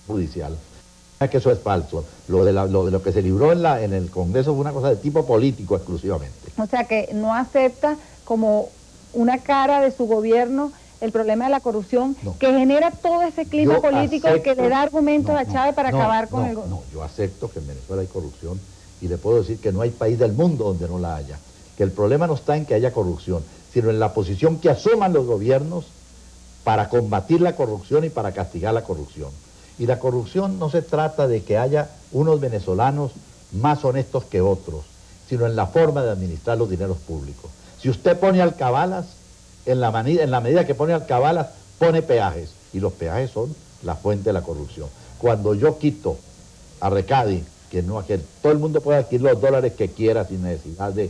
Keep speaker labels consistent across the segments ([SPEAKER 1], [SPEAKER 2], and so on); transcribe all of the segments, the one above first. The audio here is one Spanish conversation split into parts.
[SPEAKER 1] judicial. Es que eso es falso. Lo que se libró en el Congreso fue una cosa de tipo político exclusivamente.
[SPEAKER 2] O sea que no acepta como una cara de su gobierno el problema de la corrupción, no, que genera todo ese clima político que le da argumentos a Chávez para acabar con el gobierno.
[SPEAKER 1] No, yo acepto que en Venezuela hay corrupción y le puedo decir que no hay país del mundo donde no la haya. Que el problema no está en que haya corrupción, sino en la posición que asuman los gobiernos para combatir la corrupción y para castigar la corrupción. Y la corrupción no se trata de que haya unos venezolanos más honestos que otros, sino en la forma de administrar los dineros públicos. Si usted pone alcabalas, en la medida que pone alcabalas, pone peajes, y los peajes son la fuente de la corrupción. Cuando yo quito a Recadi, que todo el mundo puede adquirir los dólares que quiera sin necesidad de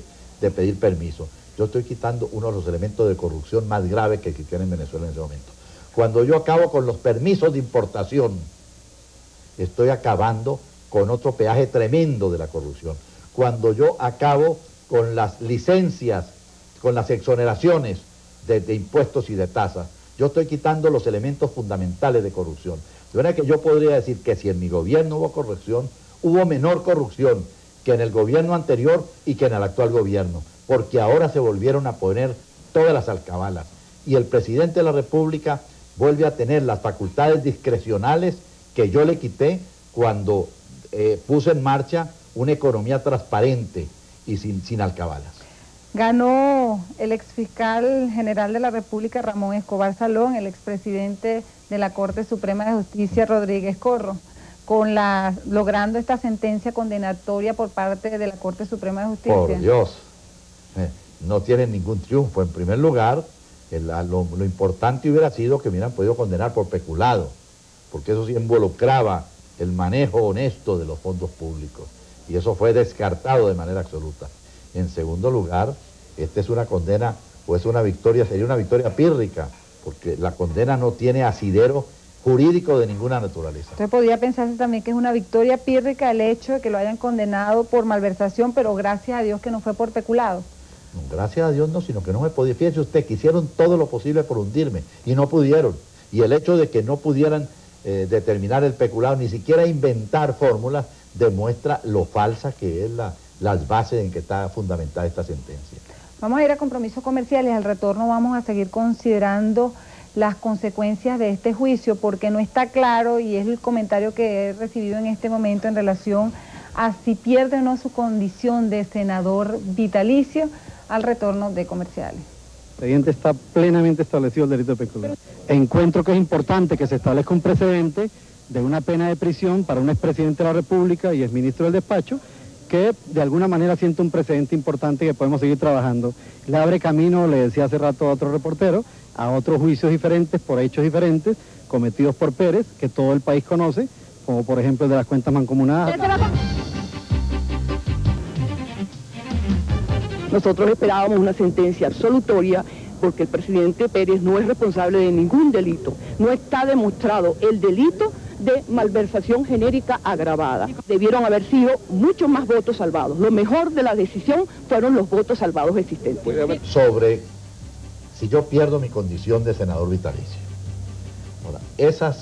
[SPEAKER 1] pedir permiso, yo estoy quitando uno de los elementos de corrupción más graves que existen en Venezuela en ese momento. Cuando yo acabo con los permisos de importación, estoy acabando con otro peaje tremendo de la corrupción. Cuando yo acabo con las licencias, con las exoneraciones de impuestos y de tasas, yo estoy quitando los elementos fundamentales de corrupción. De manera que yo podría decir que si en mi gobierno hubo corrupción, hubo menor corrupción que en el gobierno anterior y que en el actual gobierno, porque ahora se volvieron a poner todas las alcabalas. Y el presidente de la República vuelve a tener las facultades discrecionales que yo le quité cuando puse en marcha una economía transparente y sin alcabalas.
[SPEAKER 2] Ganó el exfiscal general de la República, Ramón Escobar Salón, el expresidente de la Corte Suprema de Justicia, Rodríguez Corro, logrando esta sentencia condenatoria por parte de la Corte Suprema de Justicia.
[SPEAKER 1] Por Dios, no tienen ningún triunfo. En primer lugar, lo importante hubiera sido que me hubieran podido condenar por peculado, porque eso sí involucraba el manejo honesto de los fondos públicos, y eso fue descartado de manera absoluta. En segundo lugar, esta es una condena, o es una victoria, sería una victoria pírrica, porque la condena no tiene asidero jurídico de ninguna naturaleza.
[SPEAKER 2] Entonces podría pensarse también que es una victoria pírrica el hecho de que lo hayan condenado por malversación, pero gracias a Dios que no fue por peculado.
[SPEAKER 1] No, gracias a Dios no, sino que no me podía. Fíjese usted que hicieron todo lo posible por hundirme, y no pudieron. Y el hecho de que no pudieran determinar el peculado, ni siquiera inventar fórmulas, demuestra lo falsa que es las bases en que está fundamentada esta sentencia.
[SPEAKER 2] Vamos a ir a compromisos comerciales. Al retorno vamos a seguir considerando las consecuencias de este juicio, porque no está claro, y es el comentario que he recibido en este momento en relación a si pierde o no su condición de senador vitalicio. Al retorno de comerciales.
[SPEAKER 3] El expediente está plenamente establecido el delito de peculado. Encuentro que es importante que se establezca un precedente de una pena de prisión para un expresidente de la República y exministro del despacho, que de alguna manera siente un precedente importante que podemos seguir trabajando. Le abre camino, le decía hace rato a otro reportero, a otros juicios diferentes, por hechos diferentes, cometidos por Pérez, que todo el país conoce, como por ejemplo el de las cuentas mancomunadas.
[SPEAKER 4] Nosotros esperábamos una sentencia absolutoria porque el presidente Pérez no es responsable de ningún delito. No está demostrado el delito de malversación genérica agravada. Debieron haber sido muchos más votos salvados. Lo mejor de la decisión fueron los votos salvados existentes.
[SPEAKER 1] Sobre si yo pierdo mi condición de senador vitalicio. Ahora, esa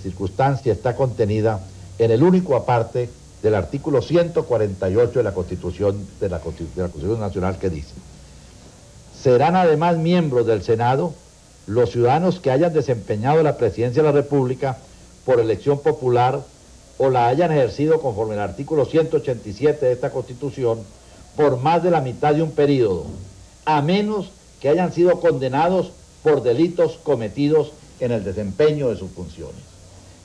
[SPEAKER 1] circunstancia está contenida en el único aparte del artículo 148 de la Constitución Constitución Nacional, que dice: serán además miembros del Senado los ciudadanos que hayan desempeñado la presidencia de la República por elección popular o la hayan ejercido conforme al artículo 187 de esta Constitución por más de la mitad de un periodo, a menos que hayan sido condenados por delitos cometidos en el desempeño de sus funciones.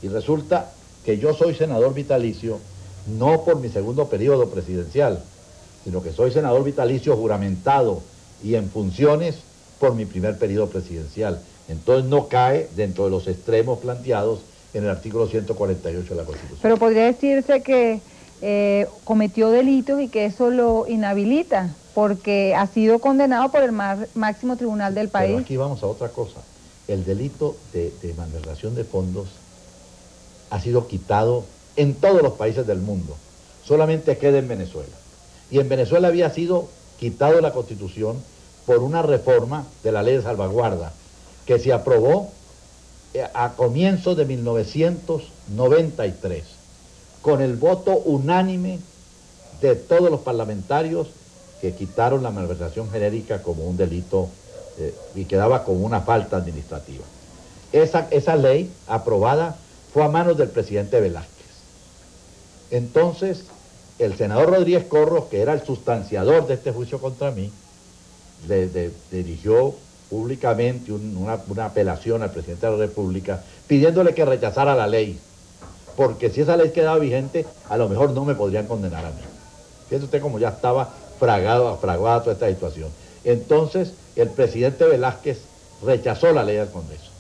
[SPEAKER 1] Y resulta que yo soy senador vitalicio no por mi segundo periodo presidencial, sino que soy senador vitalicio juramentado y en funciones por mi primer periodo presidencial. Entonces no cae dentro de los extremos planteados en el artículo 148 de la Constitución.
[SPEAKER 2] Pero podría decirse que cometió delitos y que eso lo inhabilita, porque ha sido condenado por el máximo tribunal del país.
[SPEAKER 1] Pero aquí vamos a otra cosa. El delito de malversación de fondos ha sido quitado en todos los países del mundo, solamente queda en Venezuela. Y en Venezuela había sido quitado de la Constitución por una reforma de la ley de salvaguarda que se aprobó a comienzos de 1993, con el voto unánime de todos los parlamentarios que quitaron la malversación genérica como un delito y quedaba como una falta administrativa. Esa ley aprobada fue a manos del presidente Velázquez. Entonces, el senador Rodríguez Corros, que era el sustanciador de este juicio contra mí, dirigió públicamente una apelación al presidente de la República pidiéndole que rechazara la ley, porque si esa ley quedaba vigente, a lo mejor no me podrían condenar a mí. Fíjese usted cómo ya estaba fraguada toda esta situación. Entonces, el presidente Velázquez rechazó la ley del Congreso.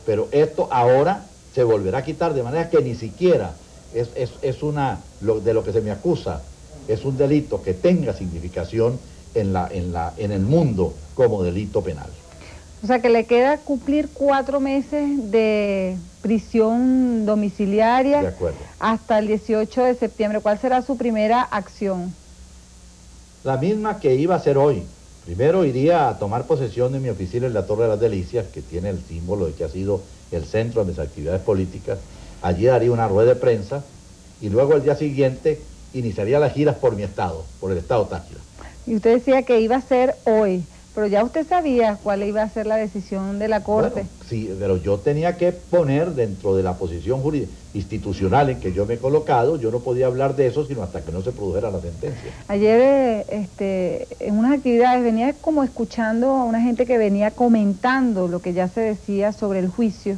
[SPEAKER 1] Pero esto ahora se volverá a quitar, de manera que ni siquiera de lo que se me acusa es un delito que tenga significación en el mundo como delito penal.
[SPEAKER 2] O sea que le queda cumplir 4 meses de prisión domiciliaria hasta el 18 de septiembre. ¿Cuál será su primera acción?
[SPEAKER 1] La misma que iba a hacer hoy. Primero iría a tomar posesión de mi oficina en la Torre de las Delicias, que tiene el símbolo de que ha sido el centro de mis actividades políticas. Allí daría una rueda de prensa y luego el día siguiente iniciaría las giras por mi estado, por el estado Táchira. Y usted decía que iba a ser hoy, pero ya usted sabía cuál iba a ser la decisión de la Corte. Bueno, sí, pero yo tenía que poner dentro de la posición institucional en que yo me he colocado, yo no podía hablar de eso sino hasta que no se produjera la sentencia. Ayer en unas actividades venía como escuchando a una gente que venía comentando lo que ya se decía sobre el juicio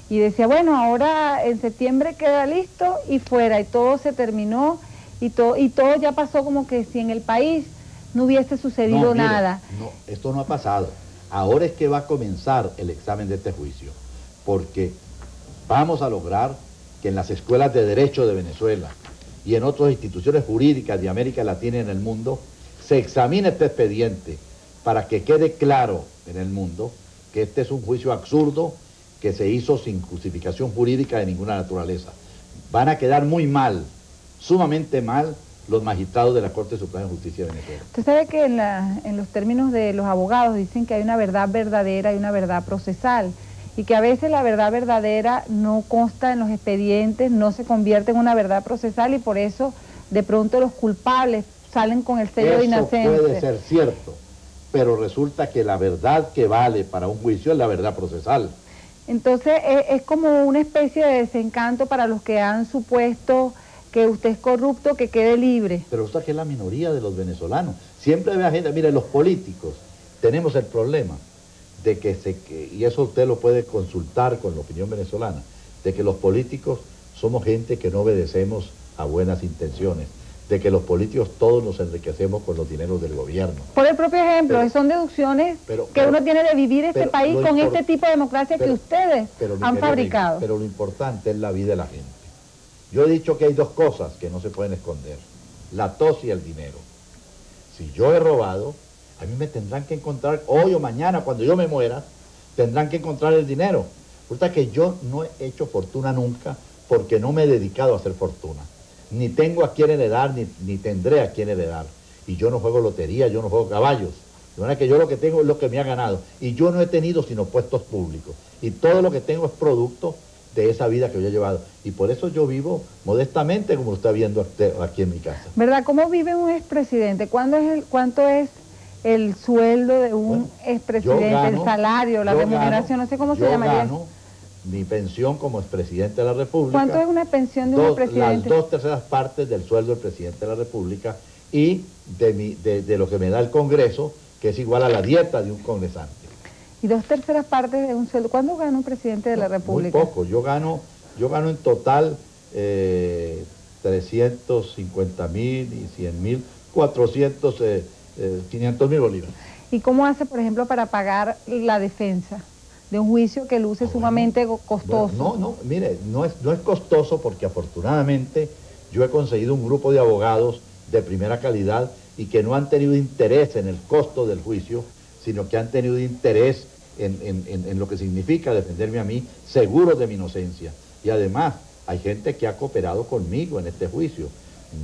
[SPEAKER 1] y decía, bueno, ahora en septiembre queda listo y fuera, y todo se terminó y todo ya pasó como que si en el país no hubiese sucedido nada. No, esto no ha pasado. Ahora es que va a comenzar el examen de este juicio, porque vamos a lograr que en las escuelas de Derecho de Venezuela y en otras instituciones jurídicas de América Latina y en el mundo, se examine este expediente para que quede claro en el mundo que este es un juicio absurdo que se hizo sin justificación jurídica de ninguna naturaleza. Van a quedar muy mal, sumamente mal, los magistrados de la Corte Suprema de Justicia de Venezuela. Usted sabe que en los términos de los abogados dicen que hay una verdad verdadera y una verdad procesal, y que a veces la verdad verdadera no consta en los expedientes, no se convierte en una verdad procesal, y por eso de pronto los culpables salen con el sello de inocencia. Eso puede ser cierto, pero resulta que la verdad que vale para un juicio es la verdad procesal. Entonces es como una especie de desencanto para los que han supuesto que usted es corrupto, que quede libre. Pero usted que es la minoría de los venezolanos. Siempre ve a gente, mire, los políticos tenemos el problema de y eso usted lo puede consultar con la opinión venezolana, de que los políticos somos gente que no obedecemos a buenas intenciones, de que los políticos todos nos enriquecemos con los dineros del gobierno. Por el propio ejemplo, son deducciones que uno tiene de vivir este país con este tipo de democracia que ustedes han fabricado. Pero lo importante es la vida de la gente. Yo he dicho que hay dos cosas que no se pueden esconder, la tos y el dinero. Si yo he robado, a mí me tendrán que encontrar, hoy o mañana, cuando yo me muera, tendrán que encontrar el dinero. Resulta que yo no he hecho fortuna nunca porque no me he dedicado a hacer fortuna. Ni tengo a quién heredar, ni tendré a quién heredar. Y yo no juego lotería, yo no juego caballos. De manera que yo lo que tengo es lo que me ha ganado. Y yo no he tenido sino puestos públicos. Y todo lo que tengo es producto de esa vida que yo he llevado. Y por eso yo vivo modestamente, como lo está viendo aquí en mi casa. ¿Verdad? ¿Cómo vive un expresidente? ¿Cuánto es el sueldo de un expresidente? El salario, la remuneración, no sé cómo se llamaría. Yo gano mi pensión como expresidente de la República. ¿Cuánto es una pensión de un expresidente? Las 2/3 partes del sueldo del presidente de la República y de lo que me da el Congreso, que es igual a la dieta de un congresante. ¿Y 2/3 partes de un sueldo? ¿Cuándo gana un presidente de la República? Muy poco. Yo gano en total 350.000 y 100.000, 500.000 bolívares. ¿Y cómo hace, por ejemplo, para pagar la defensa de un juicio que luce sumamente costoso? Bueno, mire, no es costoso porque afortunadamente yo he conseguido un grupo de abogados de primera calidad y que no han tenido interés en el costo del juicio, sino que han tenido interés en lo que significa defenderme a mí, seguros de mi inocencia. Y además, hay gente que ha cooperado conmigo en este juicio.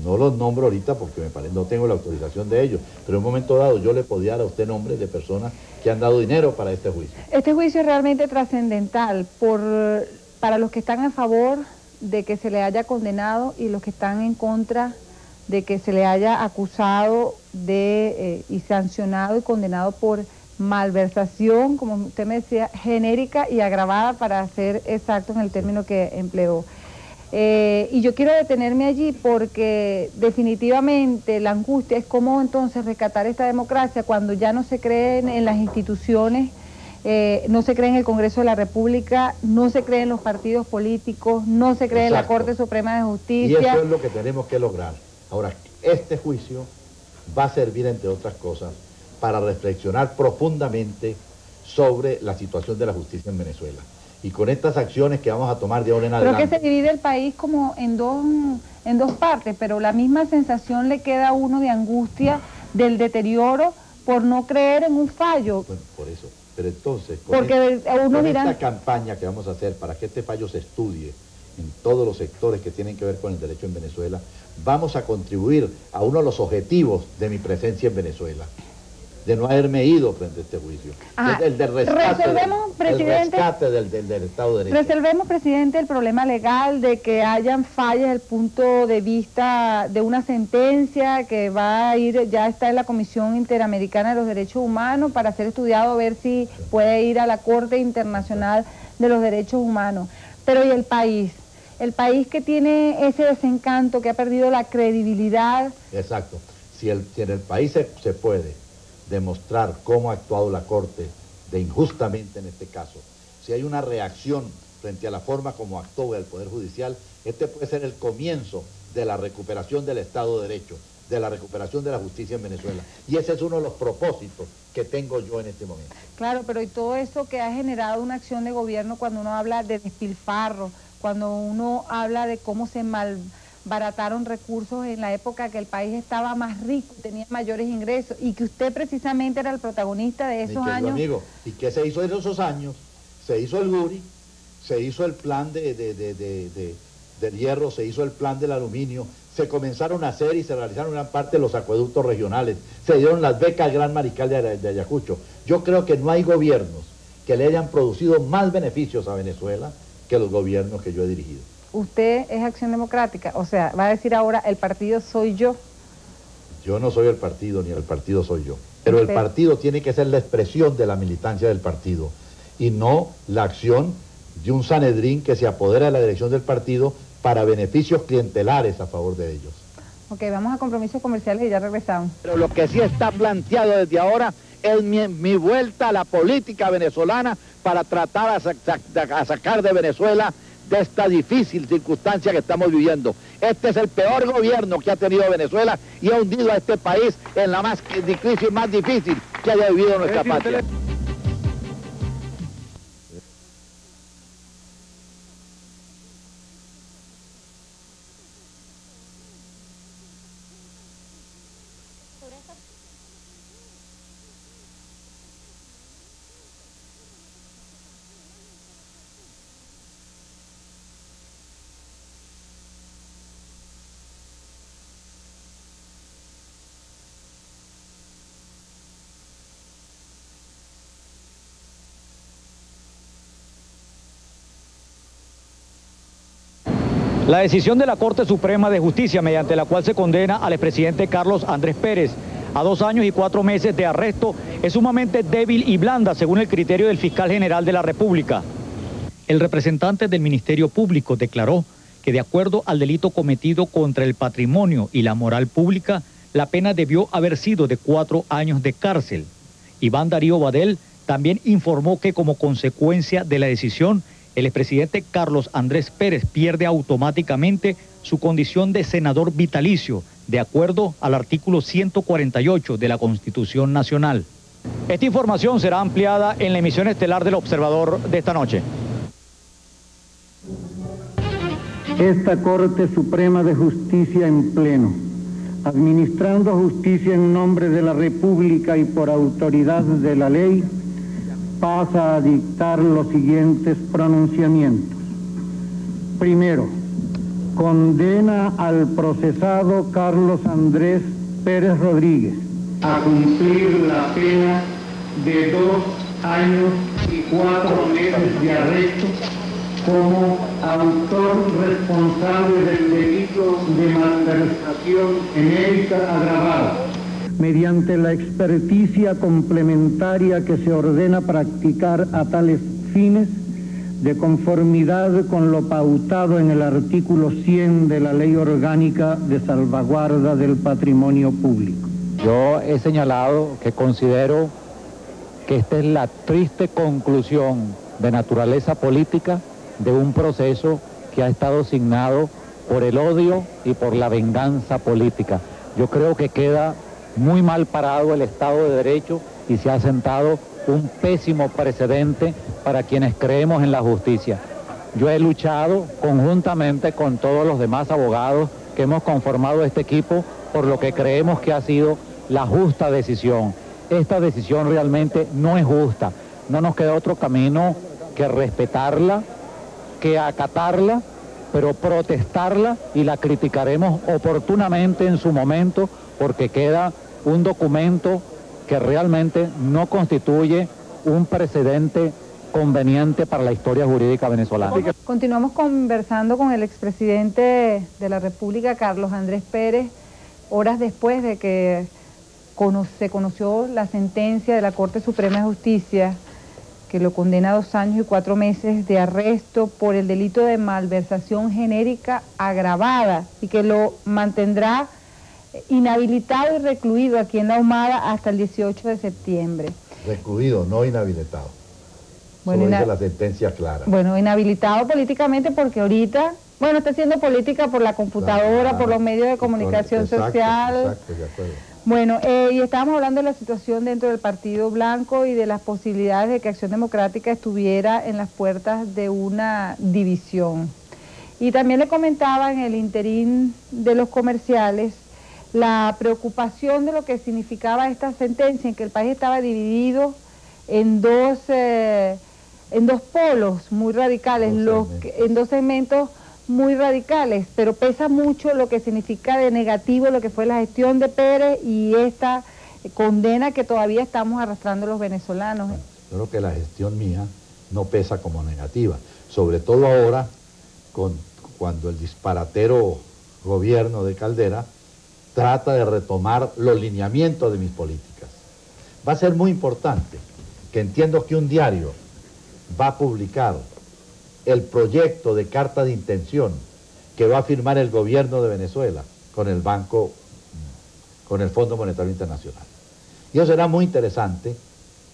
[SPEAKER 1] No los nombro ahorita porque me parece, no tengo la autorización de ellos, pero en un momento dado yo le podía dar a usted nombres de personas que han dado dinero para este juicio.
[SPEAKER 2] Este juicio es realmente trascendental para los que están a favor de que se le haya condenado y los que están en contra de que se le haya acusado y sancionado y condenado por malversación, como usted me decía, genérica y agravada, para ser exacto en el término que empleó. Y yo quiero detenerme allí porque definitivamente la angustia es cómo entonces rescatar esta democracia cuando ya no se creen en las instituciones, no se cree en el Congreso de la República, no se cree en los partidos políticos, no se cree en la Corte Suprema de Justicia.
[SPEAKER 1] Y eso es lo que tenemos que lograr. Ahora, este juicio va a servir, entre otras cosas, para reflexionar profundamente sobre la situación de la justicia en Venezuela. Y con estas acciones que vamos a tomar de ahora en adelante...
[SPEAKER 2] Creo que se divide el país como en dos partes, pero la misma sensación le queda a uno de angustia, del deterioro, por no creer en un fallo.
[SPEAKER 1] Bueno, por eso. Pero entonces,
[SPEAKER 2] esta
[SPEAKER 1] campaña que vamos a hacer para que este fallo se estudie en todos los sectores que tienen que ver con el derecho en Venezuela, vamos a contribuir a uno de los objetivos de mi presencia en Venezuela, de no haberme ido frente a este juicio. El del rescate, del Estado de Derecho.
[SPEAKER 2] Resolvemos, presidente, el problema legal de que hayan fallas desde el punto de vista de una sentencia que va a ir, ya está en la Comisión Interamericana de los Derechos Humanos para ser estudiado, a ver si puede ir a la Corte Internacional de los Derechos Humanos. Pero ¿y el país? El país que tiene ese desencanto, que ha perdido la credibilidad.
[SPEAKER 1] Exacto. Si en el país se puede demostrar cómo ha actuado la Corte de injustamente en este caso, si hay una reacción frente a la forma como actuó el Poder Judicial, este puede ser el comienzo de la recuperación del Estado de Derecho, de la recuperación de la justicia en Venezuela. Y ese es uno de los propósitos que tengo yo en este momento.
[SPEAKER 2] Claro, pero y todo eso que ha generado una acción de gobierno cuando uno habla de despilfarro, cuando uno habla de cómo se malbarataron recursos en la época que el país estaba más rico, tenía mayores ingresos, y que usted precisamente era el protagonista de esos años.
[SPEAKER 1] Amigo, ¿y qué se hizo en esos años? Se hizo el GURI, se hizo el plan del hierro, se hizo el plan del aluminio, se comenzaron a hacer y se realizaron gran parte de los acueductos regionales, se dieron las becas al Gran Mariscal de Ayacucho. Yo creo que no hay gobiernos que le hayan producido más beneficios a Venezuela que los gobiernos que yo he dirigido.
[SPEAKER 2] Usted es Acción Democrática, o sea, va a decir ahora, el partido soy yo.
[SPEAKER 1] Yo no soy el partido, ni el partido soy yo. Pero el partido tiene que ser la expresión de la militancia del partido, y no la acción de un Sanedrín que se apodera de la dirección del partido para beneficios clientelares a favor de ellos.
[SPEAKER 2] Ok, vamos a compromisos comerciales y ya regresamos.
[SPEAKER 5] Pero lo que sí está planteado desde ahora es mi vuelta a la política venezolana para tratar a sacar de Venezuela de esta difícil circunstancia que estamos viviendo. Este es el peor gobierno que ha tenido Venezuela y ha hundido a este país en la crisis más difícil que haya vivido nuestra patria.
[SPEAKER 6] La decisión de la Corte Suprema de Justicia, mediante la cual se condena al expresidente Carlos Andrés Pérez a 2 años y 4 meses de arresto, es sumamente débil y blanda según el criterio del fiscal general de la República. El representante del Ministerio Público declaró que de acuerdo al delito cometido contra el patrimonio y la moral pública, la pena debió haber sido de 4 años de cárcel. Iván Darío Badel también informó que como consecuencia de la decisión, el expresidente Carlos Andrés Pérez pierde automáticamente su condición de senador vitalicio, de acuerdo al artículo 148 de la Constitución Nacional. Esta información será ampliada en la emisión estelar del Observador de esta noche.
[SPEAKER 7] Esta Corte Suprema de Justicia en pleno, administrando justicia en nombre de la República y por autoridad de la ley, pasa a dictar los siguientes pronunciamientos. Primero, condena al procesado Carlos Andrés Pérez Rodríguez a cumplir la pena de 2 años y 4 meses de arresto como autor responsable del delito de malversación genérica agravada, mediante la experticia complementaria que se ordena practicar a tales fines, de conformidad con lo pautado en el artículo 100 de la Ley Orgánica de Salvaguarda del Patrimonio Público.
[SPEAKER 8] Yo he señalado que considero que esta es la triste conclusión de naturaleza política de un proceso que ha estado signado por el odio y por la venganza política. Yo creo que queda muy mal parado el Estado de Derecho y se ha sentado un pésimo precedente para quienes creemos en la justicia. Yo he luchado conjuntamente con todos los demás abogados que hemos conformado este equipo por lo que creemos que ha sido la justa decisión. Esta decisión realmente no es justa. No nos queda otro camino que respetarla, que acatarla, pero protestarla, y la criticaremos oportunamente en su momento, porque queda un documento que realmente no constituye un precedente conveniente para la historia jurídica venezolana.
[SPEAKER 2] Continuamos conversando con el expresidente de la República, Carlos Andrés Pérez, horas después de que se conoció la sentencia de la Corte Suprema de Justicia que lo condena a 2 años y 4 meses de arresto por el delito de malversación genérica agravada y que lo mantendrá inhabilitado y recluido aquí en La Ahumada hasta el 18 de septiembre.
[SPEAKER 1] Recluido, no inhabilitado.
[SPEAKER 2] Bueno,
[SPEAKER 1] dice la sentencia clara.
[SPEAKER 2] Bueno, inhabilitado políticamente porque ahorita, bueno, está haciendo política por la computadora, claro, por los medios de comunicación social.
[SPEAKER 1] Exacto, de acuerdo.
[SPEAKER 2] Bueno, y estábamos hablando de la situación dentro del Partido Blanco y de las posibilidades de que Acción Democrática estuviera en las puertas de una división. Y también le comentaba en el interín de los comerciales la preocupación de lo que significaba esta sentencia, en que el país estaba dividido en dos polos muy radicales, en 2 segmentos muy radicales, pero pesa mucho lo que significa de negativo lo que fue la gestión de Pérez y esta condena que todavía estamos arrastrando los venezolanos.
[SPEAKER 1] Yo creo que la gestión mía no pesa como negativa, sobre todo ahora cuando el disparatero gobierno de Caldera trata de retomar los lineamientos de mis políticas. Va a ser muy importante que entiendo que un diario va a publicar el proyecto de carta de intención que va a firmar el gobierno de Venezuela con el banco, con el Fondo Monetario Internacional. Y eso será muy interesante,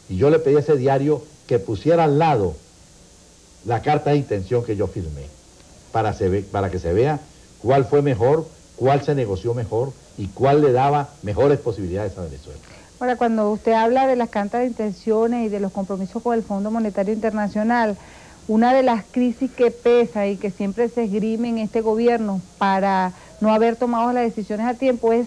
[SPEAKER 1] y yo le pedí a ese diario que pusiera al lado la carta de intención que yo firmé, para que se vea cuál fue mejor, cuál se negoció mejor y cuál le daba mejores posibilidades a Venezuela.
[SPEAKER 2] Ahora, cuando usted habla de las cartas de intenciones y de los compromisos con el Fondo Monetario Internacional, una de las crisis que pesa y que siempre se esgrime en este gobierno para no haber tomado las decisiones a tiempo es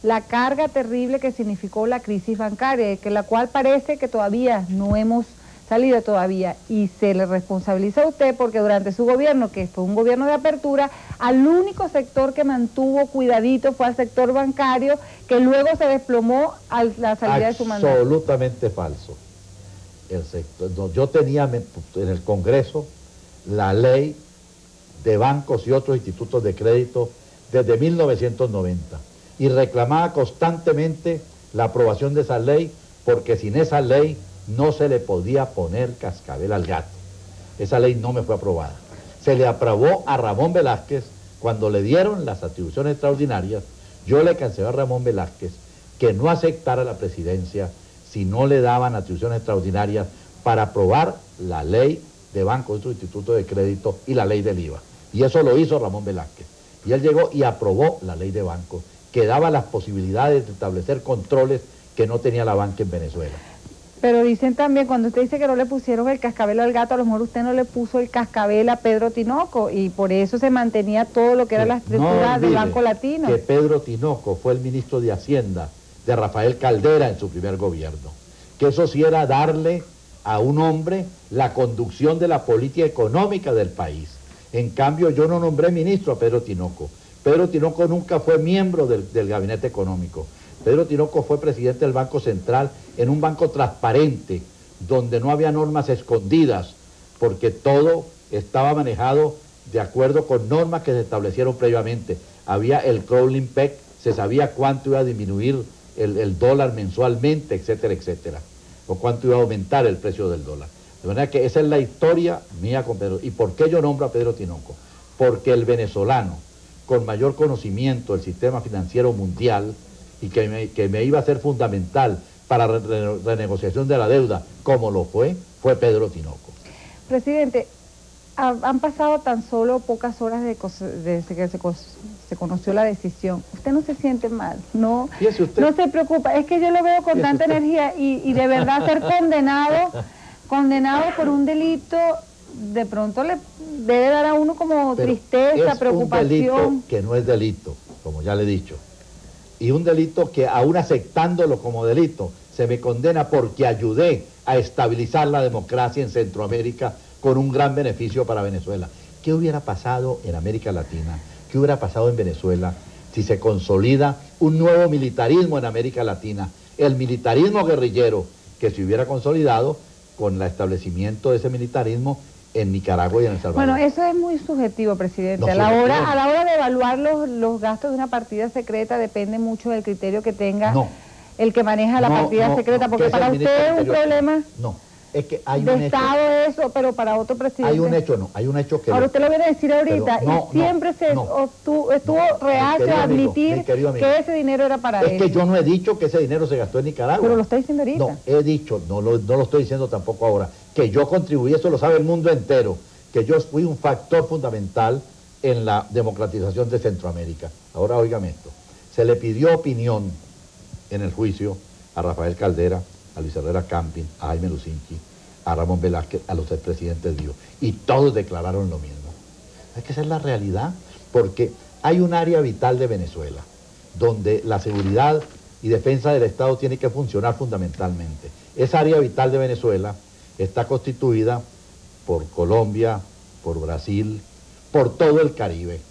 [SPEAKER 2] la carga terrible que significó la crisis bancaria, que la cual parece que todavía no hemos salido todavía, y se le responsabiliza a usted porque durante su gobierno, que fue un gobierno de apertura, al único sector que mantuvo cuidadito fue al sector bancario, que luego se desplomó a la salida de su mandato.
[SPEAKER 1] Absolutamente falso. Yo tenía en el Congreso la ley de bancos y otros institutos de crédito desde 1990 y reclamaba constantemente la aprobación de esa ley, porque sin esa ley no se le podía poner cascabel al gato. Esa ley no me fue aprobada. Se le aprobó a Ramón Velázquez cuando le dieron las atribuciones extraordinarias. Yo le cancelé a Ramón Velázquez que no aceptara la presidencia si no le daban atribuciones extraordinarias para aprobar la ley de bancos y otros institutos de crédito y la ley del IVA. Y eso lo hizo Ramón Velázquez. Y él llegó y aprobó la ley de bancos, que daba las posibilidades de establecer controles que no tenía la banca en Venezuela.
[SPEAKER 2] Pero dicen también, cuando usted dice que no le pusieron el cascabel al gato, a lo mejor usted no le puso el cascabel a Pedro Tinoco, y por eso se mantenía todo lo que era la estructura del Banco Latino.
[SPEAKER 1] Que Pedro Tinoco fue el ministro de Hacienda de Rafael Caldera en su primer gobierno. Que eso sí era darle a un hombre la conducción de la política económica del país. En cambio, yo no nombré ministro a Pedro Tinoco. Pedro Tinoco nunca fue miembro del gabinete económico. Pedro Tinoco fue presidente del Banco Central en un banco transparente, donde no había normas escondidas, porque todo estaba manejado de acuerdo con normas que se establecieron previamente. Había el crawling peg, se sabía cuánto iba a disminuir el dólar mensualmente, etcétera, etcétera, o cuánto iba a aumentar el precio del dólar. De manera que esa es la historia mía con Pedro. ¿Y por qué yo nombro a Pedro Tinoco? Porque el venezolano, con mayor conocimiento del sistema financiero mundial, y que me iba a ser fundamental para la renegociación de la deuda, como lo fue Pedro Tinoco.
[SPEAKER 2] Presidente, han pasado tan solo pocas horas desde que se conoció la decisión. ¿Usted no se siente mal? ¿No? No se preocupa. Es que yo lo veo con tanta energía y de verdad ser condenado por un delito, de pronto le debe dar a uno como tristeza, preocupación.
[SPEAKER 1] Es un delito que no es delito, como ya le he dicho. Y un delito que, aún aceptándolo como delito, se me condena porque ayudé a estabilizar la democracia en Centroamérica con un gran beneficio para Venezuela. ¿Qué hubiera pasado en América Latina? ¿Qué hubiera pasado en Venezuela si se consolida un nuevo militarismo en América Latina? El militarismo guerrillero que se hubiera consolidado con el establecimiento de ese militarismo en Nicaragua y en El Salvador.
[SPEAKER 2] Bueno, eso es muy subjetivo, presidente.
[SPEAKER 1] No,
[SPEAKER 2] a la hora de evaluar los gastos de una partida secreta depende mucho del criterio que tenga el que maneja la partida secreta, porque para usted es un problema
[SPEAKER 1] es que hay
[SPEAKER 2] de
[SPEAKER 1] un
[SPEAKER 2] Estado
[SPEAKER 1] hecho,
[SPEAKER 2] eso, pero para otro presidente...
[SPEAKER 1] Hay un hecho que...
[SPEAKER 2] Ahora usted lo viene a decir ahorita, y siempre estuvo reacio a admitir que ese dinero era para él.
[SPEAKER 1] Es que yo no he dicho que ese dinero se gastó en Nicaragua.
[SPEAKER 2] Pero lo está diciendo ahorita.
[SPEAKER 1] No, he dicho, no lo estoy diciendo tampoco ahora, que yo contribuí, eso lo sabe el mundo entero, que yo fui un factor fundamental en la democratización de Centroamérica. Ahora óigame esto, se le pidió opinión en el juicio a Rafael Caldera, a Luis Herrera Campin, a Jaime Lucinchi, a Ramón Velázquez, a los expresidentes vivos, y todos declararon lo mismo. Es que esa es la realidad, porque hay un área vital de Venezuela, donde la seguridad y defensa del Estado tiene que funcionar fundamentalmente. Esa área vital de Venezuela está constituida por Colombia, por Brasil, por todo el Caribe.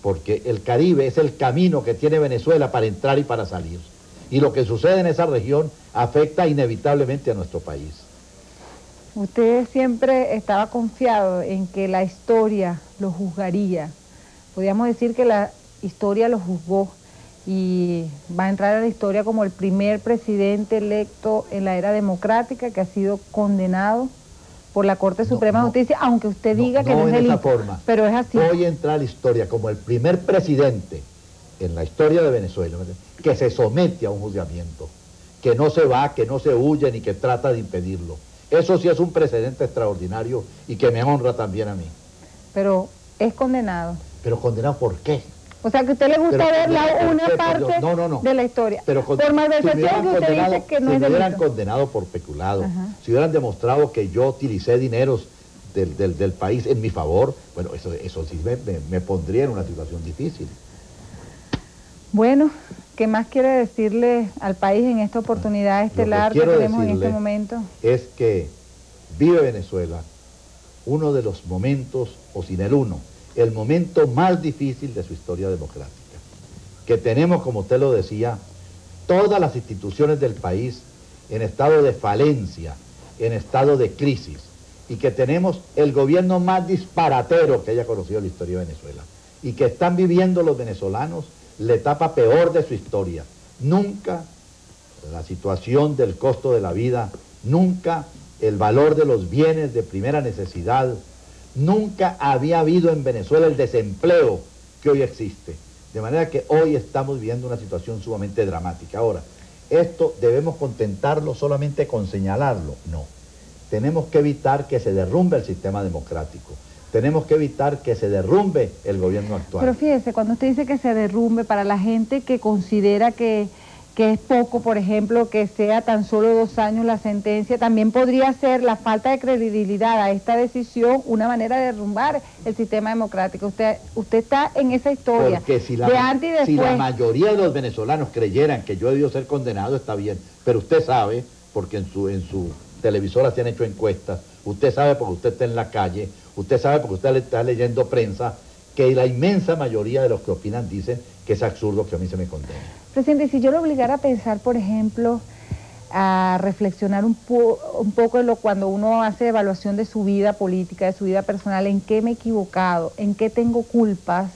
[SPEAKER 1] Porque el Caribe es el camino que tiene Venezuela para entrar y para salir. Y lo que sucede en esa región afecta inevitablemente a nuestro país.
[SPEAKER 2] Usted siempre estaba confiado en que la historia lo juzgaría. Podríamos decir que la historia lo juzgó y va a entrar a la historia como el primer presidente electo en la era democrática que ha sido condenado por la Corte Suprema de Justicia, aunque usted diga que no es delito, pero es así.
[SPEAKER 1] Voy a entrar a la historia como el primer presidente en la historia de Venezuela que se somete a un juzgamiento, que no se va, que no se huye ni que trata de impedirlo. Eso sí es un precedente extraordinario y que me honra también a mí.
[SPEAKER 2] Pero es condenado.
[SPEAKER 1] ¿Pero condenado por qué?
[SPEAKER 2] O sea, que a usted le gusta ver una parte de la historia.
[SPEAKER 1] Pero
[SPEAKER 2] por malversación que usted dice que no es delito.
[SPEAKER 1] Si me hubieran condenado por peculado, si hubieran demostrado que yo utilicé dineros del país en mi favor, bueno, eso sí me pondría en una situación difícil.
[SPEAKER 2] Bueno, ¿qué más quiere decirle al país en esta oportunidad estelar que tenemos en este momento?
[SPEAKER 1] Es que vive Venezuela uno de los momentos, o sin el momento más difícil de su historia democrática. Que tenemos, como usted lo decía, todas las instituciones del país en estado de falencia, en estado de crisis, y que tenemos el gobierno más disparatero que haya conocido la historia de Venezuela, y que están viviendo los venezolanos la etapa peor de su historia. Nunca la situación del costo de la vida, nunca el valor de los bienes de primera necesidad, nunca había habido en Venezuela el desempleo que hoy existe. De manera que hoy estamos viviendo una situación sumamente dramática. Ahora, esto debemos contentarlo solamente con señalarlo. No. Tenemos que evitar que se derrumbe el sistema democrático. Tenemos que evitar que se derrumbe el gobierno actual.
[SPEAKER 2] Pero fíjese, cuando usted dice que se derrumbe, para la gente que considera que es poco, por ejemplo, que sea tan solo 2 años la sentencia, también podría ser la falta de credibilidad a esta decisión una manera de derrumbar el sistema democrático. Usted está en esa historia.
[SPEAKER 1] Porque si
[SPEAKER 2] de antes y después.
[SPEAKER 1] Si la mayoría de los venezolanos creyeran que yo he debido ser condenado, está bien. Pero usted sabe, porque en su televisora se han hecho encuestas, usted sabe porque usted está en la calle, Usted sabe, porque usted le está leyendo prensa, que la inmensa mayoría de los que opinan dicen que es absurdo que a mí se me condene.
[SPEAKER 2] Presidente, si yo lo obligara a pensar, por ejemplo, a reflexionar un poco en cuando uno hace evaluación de su vida política, de su vida personal, en qué me he equivocado, en qué tengo culpas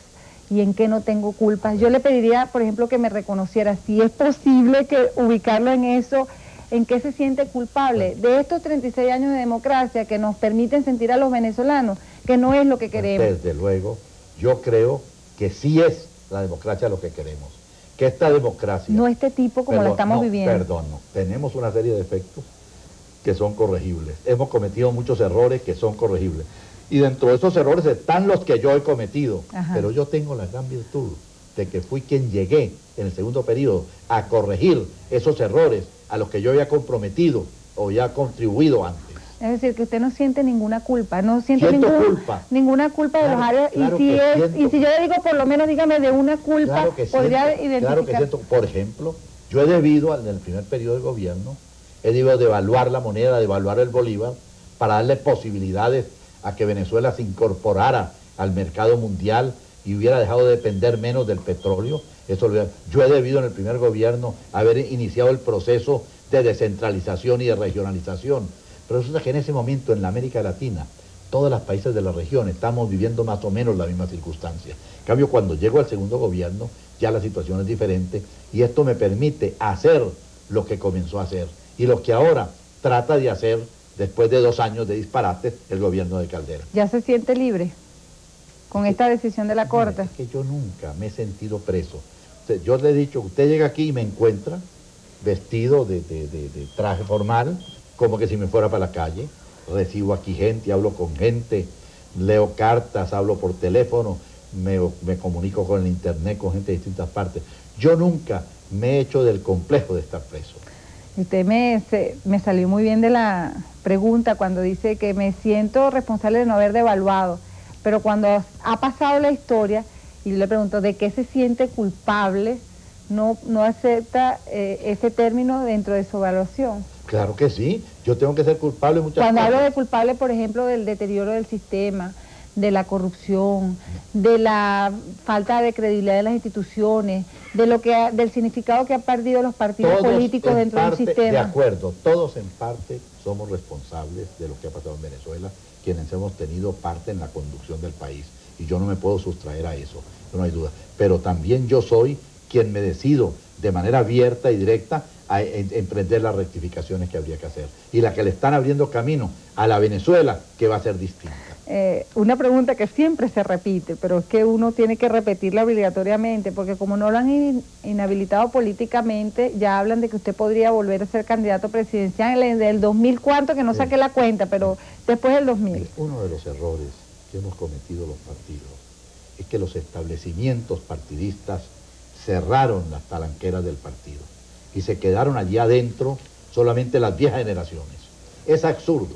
[SPEAKER 2] y en qué no tengo culpas, yo le pediría, por ejemplo, que me reconociera, si es posible que ubicarlo en eso, en qué se siente culpable de estos 36 años de democracia que nos permiten sentir a los venezolanos que no es lo que queremos.
[SPEAKER 1] Desde luego, yo creo que sí es la democracia lo que queremos. Que esta democracia...
[SPEAKER 2] No este tipo como la estamos viviendo.
[SPEAKER 1] Perdón, no. Tenemos una serie de defectos que son corregibles. Hemos cometido muchos errores que son corregibles. Y dentro de esos errores están los que yo he cometido. Ajá. Pero yo tengo la gran virtud de que fui quien llegué en el segundo periodo a corregir esos errores a los que yo había comprometido o ya contribuido antes.
[SPEAKER 2] Es decir, que usted no siente ninguna culpa, no siente ninguna culpa de los áreas, claro, y si yo le digo, por lo menos dígame de una culpa,
[SPEAKER 1] claro que
[SPEAKER 2] podría
[SPEAKER 1] siento,
[SPEAKER 2] identificar.
[SPEAKER 1] Claro que siento. Por ejemplo, yo he debido, en el primer periodo del gobierno, he debido devaluar la moneda, devaluar el bolívar, para darle posibilidades a que Venezuela se incorporara al mercado mundial y hubiera dejado de depender menos del petróleo. Yo he debido en el primer gobierno haber iniciado el proceso de descentralización y de regionalización. Pero resulta que en ese momento en la América Latina, todos los países de la región estamos viviendo más o menos la misma circunstancia. En cambio, cuando llego al segundo gobierno, ya la situación es diferente y esto me permite hacer lo que comenzó a hacer y lo que ahora trata de hacer después de 2 años de disparates el gobierno de Caldera.
[SPEAKER 2] ¿Ya se siente libre con esta decisión de la Corte?
[SPEAKER 1] Es que yo nunca me he sentido preso. Yo le he dicho, usted llega aquí y me encuentra vestido de traje formal, como que si me fuera para la calle, recibo aquí gente, hablo con gente, leo cartas, hablo por teléfono, me comunico con el internet, con gente de distintas partes. Yo nunca me he hecho del complejo de estar preso.
[SPEAKER 2] Usted me salió muy bien de la pregunta cuando dice que me siento responsable de no haber devaluado, pero cuando ha pasado la historia y le pregunto de qué se siente culpable, no acepta ese término dentro de su evaluación.
[SPEAKER 1] Claro que sí, yo tengo que ser culpable de muchas cosas.
[SPEAKER 2] Cuando hablo de culpable, por ejemplo, del deterioro del sistema, de la corrupción, de la falta de credibilidad de las instituciones, del significado que han perdido los partidos políticos dentro del sistema.
[SPEAKER 1] De acuerdo, todos en parte somos responsables de lo que ha pasado en Venezuela, quienes hemos tenido parte en la conducción del país, y yo no me puedo sustraer a eso, no hay duda. Pero también yo soy quien me decido de manera abierta y directa a emprender las rectificaciones que habría que hacer y la que le están abriendo camino a la Venezuela que va a ser distinta.
[SPEAKER 2] Una pregunta que siempre se repite, pero es que uno tiene que repetirla obligatoriamente, porque como no lo han inhabilitado políticamente, ya hablan de que usted podría volver a ser candidato presidencial en el 2000, ¿cuánto? Que no saqué la cuenta, pero después del 2000.
[SPEAKER 1] Uno de los errores que hemos cometido los partidos es que los establecimientos partidistas cerraron las talanqueras del partido y se quedaron allí adentro solamente las viejas generaciones. Es absurdo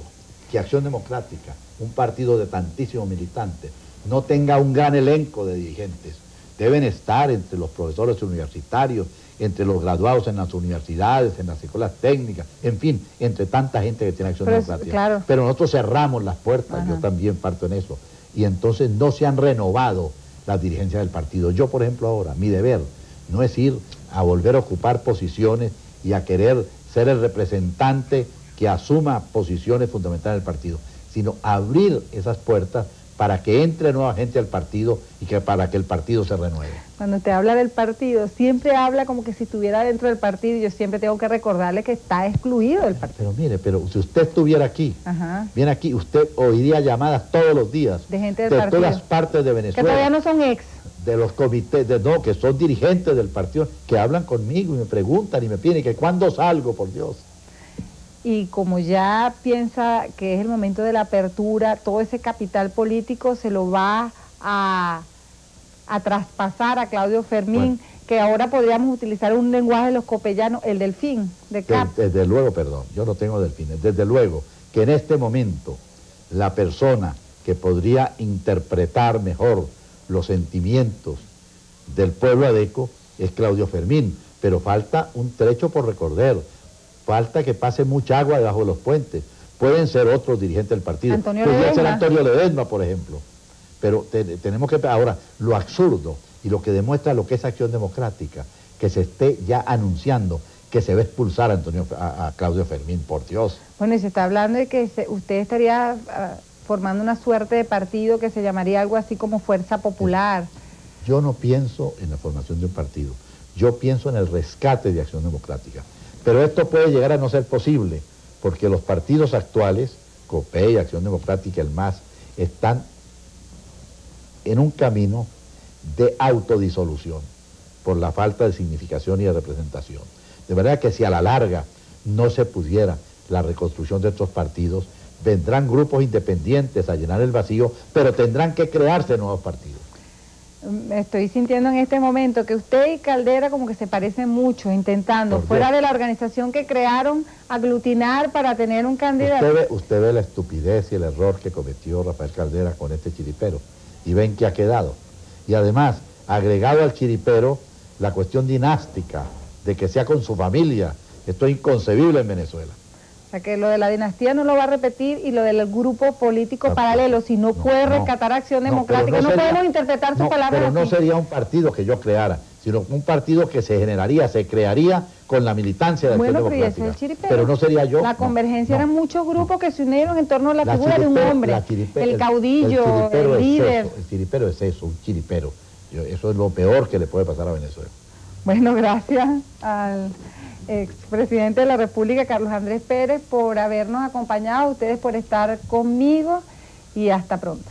[SPEAKER 1] que Acción Democrática, un partido de tantísimos militantes, no tenga un gran elenco de dirigentes. Deben estar entre los profesores universitarios, entre los graduados en las universidades, en las escuelas técnicas, en fin, entre tanta gente que tiene Acción Democrática.
[SPEAKER 2] Claro.
[SPEAKER 1] Pero nosotros cerramos las puertas, yo también parto en eso, y entonces no se han renovado las dirigencias del partido. Yo, por ejemplo, ahora, mi deber no es ir a volver a ocupar posiciones y a querer ser el representante que asuma posiciones fundamentales del partido, sino abrir esas puertas para que entre nueva gente al partido y para que el partido se renueve.
[SPEAKER 2] Cuando usted habla del partido, siempre habla como que si estuviera dentro del partido, y yo siempre tengo que recordarle que está excluido del partido.
[SPEAKER 1] Pero mire, si usted estuviera aquí, viene aquí, usted oiría llamadas todos los días
[SPEAKER 2] de gente
[SPEAKER 1] de
[SPEAKER 2] partido,
[SPEAKER 1] todas partes de Venezuela.
[SPEAKER 2] Que todavía no son ex.
[SPEAKER 1] De los comités, no, que son dirigentes del partido, que hablan conmigo y me preguntan y me piden que cuándo salgo, por Dios.
[SPEAKER 2] Y como ya piensa que es el momento de la apertura, todo ese capital político se lo va a traspasar a Claudio Fermín, que ahora podríamos utilizar un lenguaje de los copellanos, el delfín, de Cap.
[SPEAKER 1] Desde luego, perdón, yo no tengo delfines, desde luego que en este momento la persona que podría interpretar mejor los sentimientos del pueblo adeco es Claudio Fermín, pero falta un trecho por recorrer, falta que pase mucha agua debajo de los puentes, pueden ser otros dirigentes del partido. Podría ser Antonio Ledesma, por ejemplo. Pero tenemos que... Ahora, lo absurdo y lo que demuestra lo que es Acción Democrática, que se esté ya anunciando que se va a expulsar a Claudio Fermín, por Dios.
[SPEAKER 2] Bueno, y se está hablando de que usted estaría formando una suerte de partido que se llamaría algo así como Fuerza Popular.
[SPEAKER 1] Yo no pienso en la formación de un partido, yo pienso en el rescate de Acción Democrática. Pero esto puede llegar a no ser posible, porque los partidos actuales, COPEI, Acción Democrática, el MAS, están en un camino de autodisolución por la falta de significación y de representación. De manera que si a la larga no se pudiera la reconstrucción de estos partidos, vendrán grupos independientes a llenar el vacío, pero tendrán que crearse nuevos partidos.
[SPEAKER 2] Estoy sintiendo en este momento que usted y Caldera como que se parecen mucho, intentando, fuera de la organización que crearon, aglutinar para tener un candidato.
[SPEAKER 1] Usted ve la estupidez y el error que cometió Rafael Caldera con este chiripero, y ven que ha quedado. Y además, agregado al chiripero, la cuestión dinástica, de que sea con su familia. Esto es inconcebible en Venezuela.
[SPEAKER 2] O sea, que lo de la dinastía no lo va a repetir, y lo del grupo político paralelo, si no puede rescatar Acción Democrática, no podemos interpretar sus palabras
[SPEAKER 1] pero
[SPEAKER 2] así.
[SPEAKER 1] No sería un partido que yo creara, sino un partido que se generaría, se crearía con la militancia de Acción Democrática. Pero no sería yo.
[SPEAKER 2] La convergencia eran muchos grupos que se unieron en torno a la figura de un hombre, el caudillo, el líder.
[SPEAKER 1] El chiripero es eso, un chiripero. Eso es lo peor que le puede pasar a Venezuela.
[SPEAKER 2] Bueno, gracias al expresidente de la República, Carlos Andrés Pérez, por habernos acompañado, a ustedes por estar conmigo, y hasta pronto.